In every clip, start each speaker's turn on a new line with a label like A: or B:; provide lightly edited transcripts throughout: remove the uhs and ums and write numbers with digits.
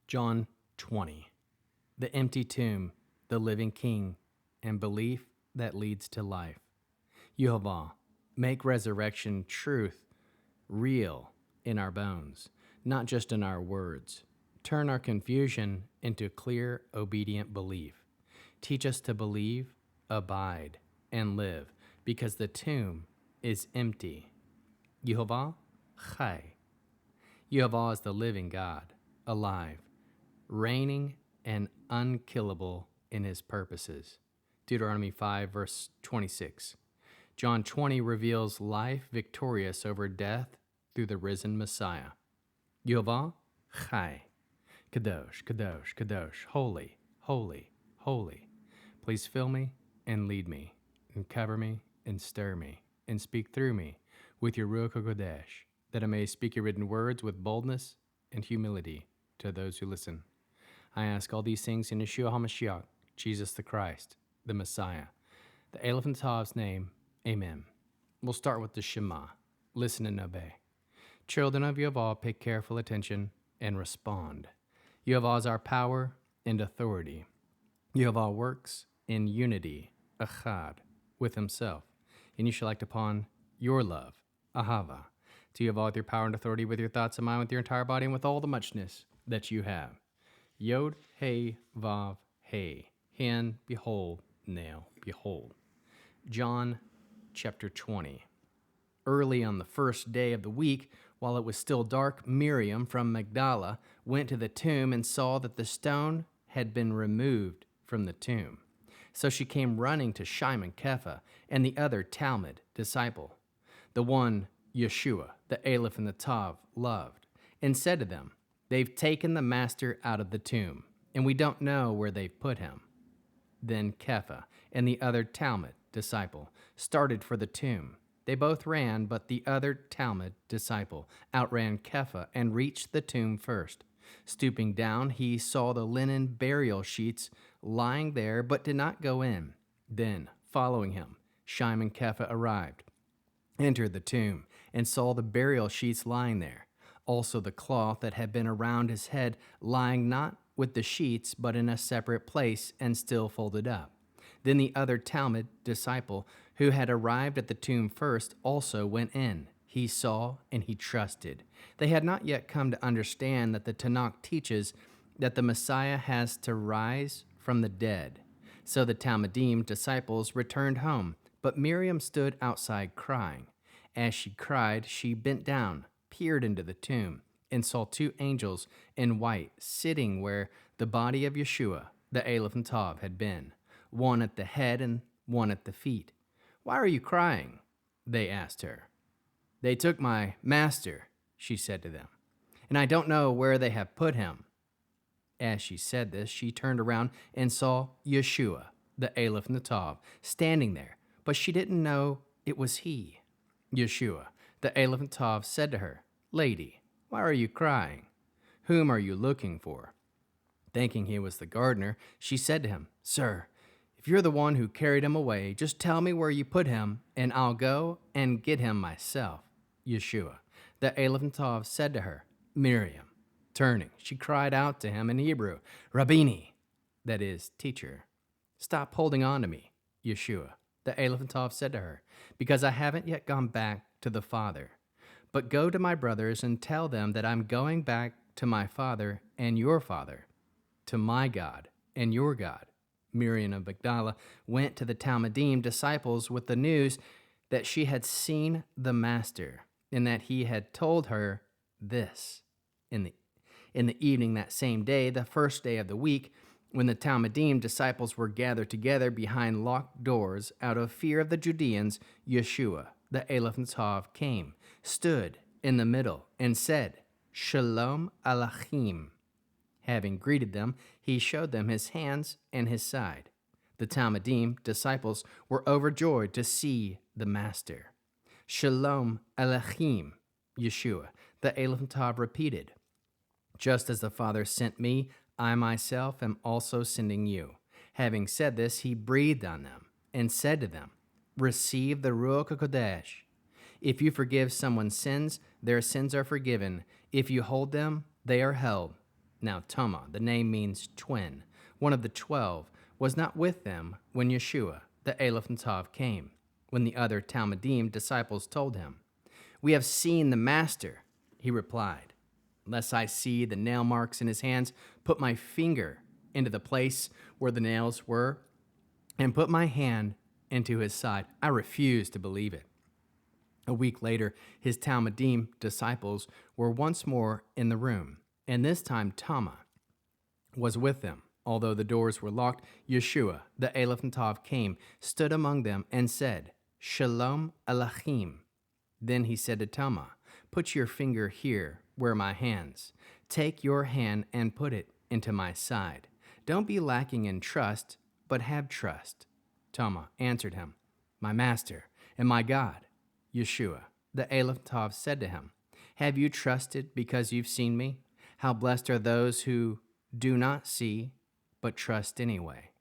A: John 20. The empty tomb, the living king, and belief that leads to life. Yehovah, make resurrection truth real in our bones, not just in our words. Turn our confusion into clear, obedient belief. Teach us to believe, abide, and live, because the tomb is empty. Yehovah Chai. Yehovah is the living God, alive, reigning and unkillable in his purposes. Deuteronomy 5, verse 26. John 20 reveals life victorious over death through the risen Messiah. Yehovah Chai. Kadosh, Kadosh, Kadosh, holy, holy, holy. Please fill me and lead me, and cover me and stir me, and speak through me with your Ruach HaKodesh, that I may speak your written words with boldness and humility to those who listen. I ask all these things in Yeshua HaMashiach, Jesus the Christ, the Messiah, the Aleph and Tav's name. Amen. We'll start with the Shema. Listen and obey. Children of Yehovah, pay careful attention and respond. Yehovah is our power and authority. Yehovah works in unity, echad, with himself, and you shall act upon your love, ahava, to Yehovah with your power and authority, with your thoughts and mind, with your entire body, and with all the muchness that you have. Yod-he-vav-he, hand, behold, nail, behold. John chapter 20. Early on the first day of the week, while it was still dark, Miriam from Magdala went to the tomb and saw that the stone had been removed from the tomb. So she came running to Shimon Kepha and the other Talmud disciple, the one Yeshua, the Aleph and the Tav, loved, and said to them, "They've taken the master out of the tomb, and we don't know where they've put him." Then Kepha and the other Talmud disciple started for the tomb. They both ran, but the other Talmud disciple outran Kepha and reached the tomb first. Stooping down, he saw the linen burial sheets lying there, but did not go in. Then, following him, Shimon Kepha arrived, entered the tomb, and saw the burial sheets lying there. Also the cloth that had been around his head lying not with the sheets, but in a separate place and still folded up. Then the other Talmud disciple, who had arrived at the tomb first, also went in. He saw and he trusted. They had not yet come to understand that the Tanakh teaches that the Messiah has to rise from the dead. So the Talmudim disciples returned home, but Miriam stood outside crying. As she cried, she bent down, peered into the tomb, and saw two angels in white sitting where the body of Yeshua, the Aleph and Tav, had been, one at the head and one at the feet. "Why are you crying?" they asked her. "They took my master," she said to them, "and I don't know where they have put him." As she said this, she turned around and saw Yeshua, the Aleph and the Tav, standing there, but she didn't know it was he. Yeshua, the Aleph and Tav, said to her, "Lady, why are you crying? Whom are you looking for?" Thinking he was the gardener, she said to him, "Sir, if you're the one who carried him away, just tell me where you put him, and I'll go and get him myself." Yeshua, the Aleph and Tav, said to her, "Miriam." Turning, she cried out to him in Hebrew, "Rabbini," that is, teacher. "Stop holding on to me," Yeshua, the Aleph and Tav, said to her, "because I haven't yet gone back to the Father. But go to my brothers and tell them that I'm going back to my Father and your Father, to my God and your God." Miriam of Magdala went to the Talmudim disciples with the news that she had seen the Master, and that he had told her this. In the evening that same day, the first day of the week, when the Talmudim disciples were gathered together behind locked doors out of fear of the Judeans, Yeshua, the Aleph and Tav, came, stood in the middle, and said, "Shalom Alachim." Having greeted them, he showed them his hands and his side. The Talmudim disciples were overjoyed to see the Master. "Shalom Alachim," Yeshua, the Aleph and Tav, repeated. "Just as the Father sent me, I myself am also sending you." Having said this, he breathed on them and said to them, "Receive the Ruach HaKodesh. If you forgive someone's sins, their sins are forgiven. If you hold them, they are held." Now Toma, the name means twin, one of the 12, was not with them when Yeshua, the Aleph and Tav, came. When the other Talmudim disciples told him, "We have seen the Master," he replied, "Unless I see the nail marks in his hands, put my finger into the place where the nails were, and put my hand into his side, I refuse to believe it." A week later, his Talmudim disciples were once more in the room, and this time Toma was with them. Although the doors were locked, Yeshua, the Aleph and Tav, came, stood among them, and said, "Shalom Alachim." Then he said to Toma, "Put your finger here where my hands. Take your hand and put it into my side. Don't be lacking in trust, but have trust." Toma answered him, "My Master and my God." Yeshua, the Aleph Tav, said to him, "Have you trusted because you've seen me? How blessed are those who do not see, but trust anyway."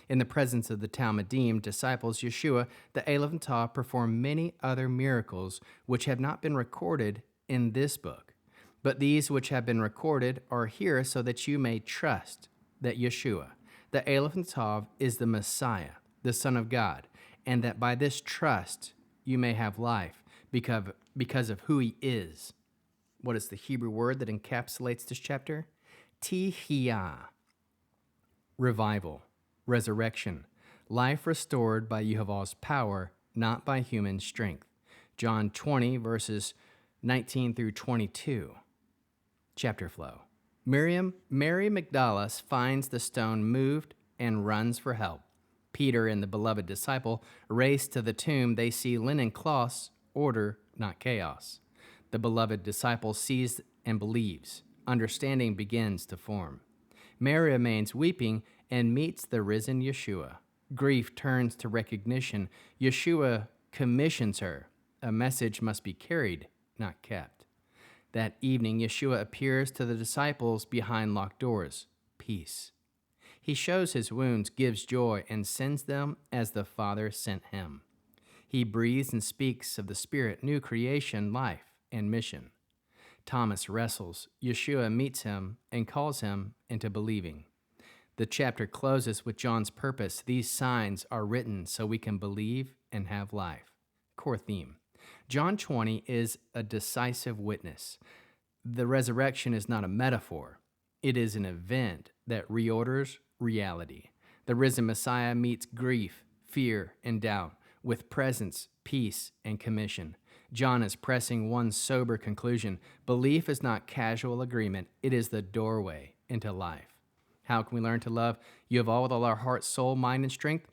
A: In the presence of the Talmudim disciples, Yeshua, the Aleph Tav, performed many other miracles which have not been recorded in this book. But these which have been recorded are here so that you may trust that Yeshua, the Aleph Tav, is the Messiah, the Son of God, and that by this trust you may have life because of who he is. What is the Hebrew word that encapsulates this chapter? Teh-khee-YAH. Revival, resurrection, life restored by Yehovah's power, not by human strength. John 20, verses 19 through 22. Chapter flow. Mary Magdalene finds the stone moved and runs for help. Peter and the beloved disciple race to the tomb. They see linen cloths, order, not chaos. The beloved disciple sees and believes. Understanding begins to form. Mary remains weeping and meets the risen Yeshua. Grief turns to recognition. Yeshua commissions her. A message must be carried, not kept. That evening, Yeshua appears to the disciples behind locked doors. Peace. He shows his wounds, gives joy, and sends them as the Father sent him. He breathes and speaks of the Spirit, new creation, life, and mission. Thomas wrestles. Yeshua meets him and calls him into believing. The chapter closes with John's purpose. These signs are written so we can believe and have life. Core theme. John 20 is a decisive witness. The resurrection is not a metaphor. It is an event that reorders reality. The risen Messiah meets grief, fear, and doubt with presence, peace, and commission. John is pressing one sober conclusion. Belief is not casual agreement. It is the doorway into life. How can we learn to love Yehovah with all our heart, soul, mind, and strength?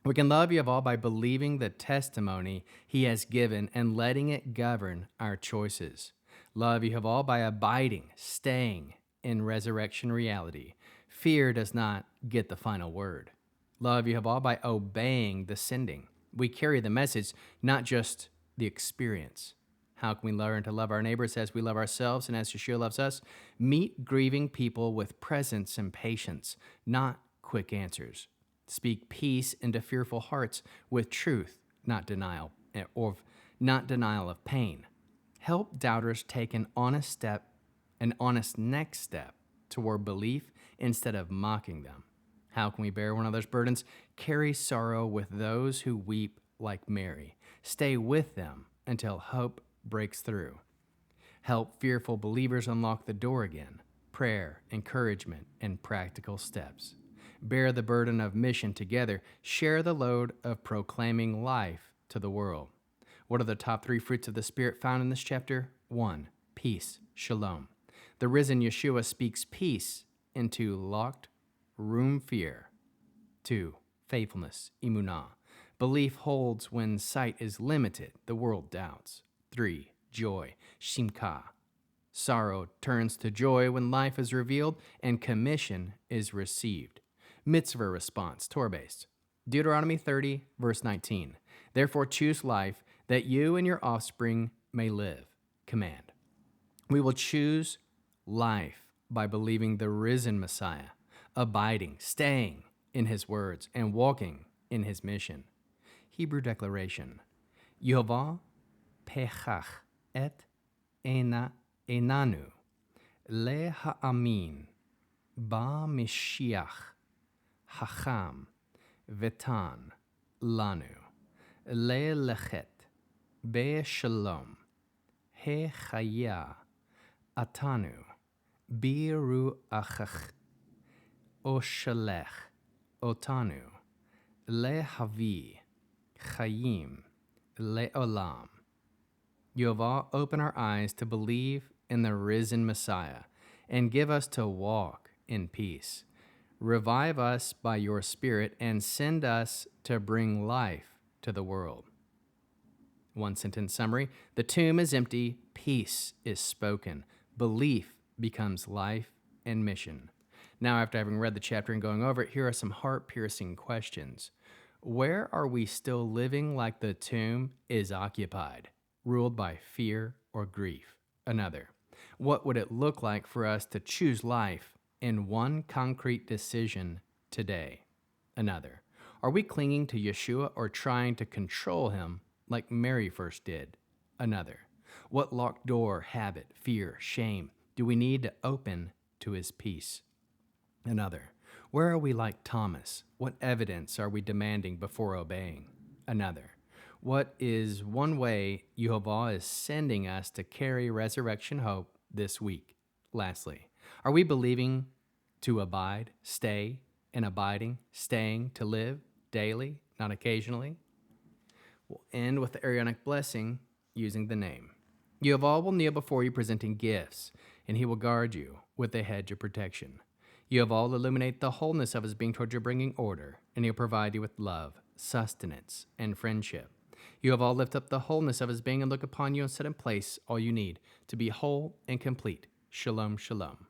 A: We can love Yehovah by believing the testimony he has given and letting it govern our choices. Love Yehovah by abiding, staying in resurrection reality. Fear does not get the final word. Love Yehovah by obeying the sending. We carry the message, not just the experience. How can we learn to love our neighbors as we love ourselves and as Yeshua loves us? Meet grieving people with presence and patience, not quick answers. Speak peace into fearful hearts with truth, not denial of pain. Help doubters take an honest next step toward belief instead of mocking them. How can we bear one another's burdens? Carry sorrow with those who weep like Mary. Stay with them until hope breaks through. Help fearful believers unlock the door again. Prayer, encouragement, and practical steps. Bear the burden of mission together. Share the load of proclaiming life to the world. What are the top 3 fruits of the Spirit found in this chapter? 1. Peace, shalom. The risen Yeshua speaks peace into locked room fear. 2. Faithfulness, emunah. Belief holds when sight is limited, the world doubts. 3. Joy, shimka. Sorrow turns to joy when life is revealed and commission is received. Mitzvah response, Torah-based. Deuteronomy 30, verse 19. Therefore choose life, that you and your offspring may live. Command. We will choose life by believing the risen Messiah, abiding, staying in his words, and walking in his mission. Hebrew declaration. Yehovah pechach et enanu le ha'amin Ba Mishiach, Hacham, Vetan, Lanu, Le Lechet, Be Shalom, Teh-khee-YAH, Atanu, Biru Achach, Oshalech, Otanu, Le-Havi, Chayim, Le-Olam. Yehovah, open our eyes to believe in the risen Messiah and give us to walk in peace. Revive us by your Spirit and send us to bring life to the world. One sentence summary: the tomb is empty, peace is spoken, belief becomes life and mission. Now, after having read the chapter and going over it, here are some heart-piercing questions. Where are we still living like the tomb is occupied, ruled by fear or grief? Another: what would it look like for us to choose life in one concrete decision today? Another: are we clinging to Yeshua or trying to control him like Mary first did? Another: what locked door, habit, fear, shame do we need to open to his peace? Another: where are we like Thomas? What evidence are we demanding before obeying? Another: what is one way Yehovah is sending us to carry resurrection hope this week? Lastly, are we believing to abide, stay, and abiding, staying to live daily, not occasionally? We'll end with the Aaronic blessing using the name. Yehovah will kneel before you presenting gifts, and he will guard you with a hedge of protection. Yehovah will illuminate the wholeness of his being toward your bringing order, and he'll provide you with love, sustenance, and friendship. Yehovah lift up the wholeness of his being and look upon you and set in place all you need to be whole and complete. Shalom, shalom.